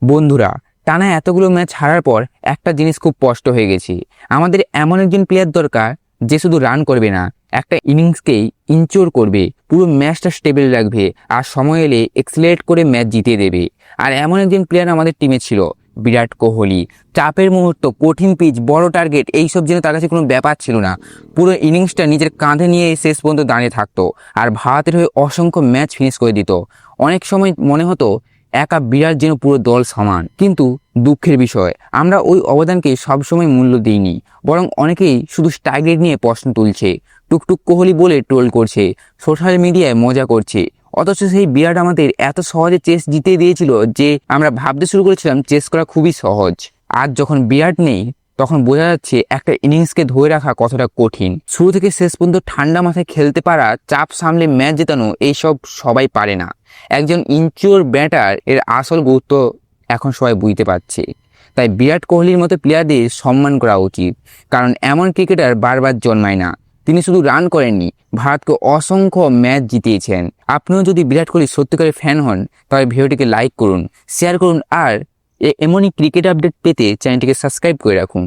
বন্ধুরা, টানা এতগুলো ম্যাচ হারার পর একটা জিনিস খুব স্পষ্ট হয়ে গেছে। আমাদের এমন একজন প্লেয়ার দরকার যে শুধু রান করবে না, একটা ইনিংসকেই ইনচিওর করবে, পুরো ম্যাচটা স্টেবল রাখবে আর সময় এলে এক্সিলারেট করে ম্যাচ জিতিয়ে দেবে। আর এমন একজন প্লেয়ার আমাদের টিমে ছিল, বিরাট কোহলি। চাপের মুহূর্ত, কঠিন পিচ, বড় টার্গেট, এইসব জন্য তার কাছে কোনো ব্যাপার ছিল না। পুরো ইনিংসটা নিজের কাঁধে নিয়ে শেষ পর্যন্ত দাঁড়িয়ে থাকতো আর ভারতের হয়ে অসংখ্য ম্যাচ ফিনিশ করে দিত। অনেক সময় মনে হতো একা বিরাট যেন পুরো দল সমান। কিন্তু দুঃখের বিষয়, আমরা ওই অবদানকে সবসময় মূল্য দিইনি, বরং অনেকেই শুধু স্ট্রাইক রেট নিয়ে প্রশ্ন তুলছে, টুকটুক কোহলি বলে ট্রোল করছে, সোশ্যাল মিডিয়ায় মজা করছে। অথচ সেই বিরাট আমাদের এত সহজে চেস জিতে দিয়েছিল যে আমরা ভাবতে শুরু করেছিলাম চেস করা খুবই সহজ। আজ যখন বিরাট নেই, তখন বোঝা যাচ্ছে একটা ইনিংসকে ধরে রাখা কতটা কঠিন। শুরু থেকে শেষ পর্যন্ত ঠান্ডা মাথায় খেলতে পারা, চাপ সামলে ম্যাচ জেতানো, এইসব সবাই পারে না। একজন ইনচিওর ব্যাটার এর আসল গুরুত্ব এখন সবাই বুঝতে পারছে। তাই বিরাট কোহলির মতো প্লেয়ারদের সম্মান করা উচিত, কারণ এমন ক্রিকেটার বারবার জন্মায় না। তিনি শুধু রান করেননি, ভারতকে অসংখ্য ম্যাচ জিতিয়েছেন। আপনিও যদি বিরাট কোহলির সত্যিকারের ফ্যান হন, তাহলে ভিডিওটিকে লাইক করুন, শেয়ার করুন আর এমনই ক্রিকেট আপডেট পেতে চ্যানেলটিকে সাবস্ক্রাইব করে রাখুন।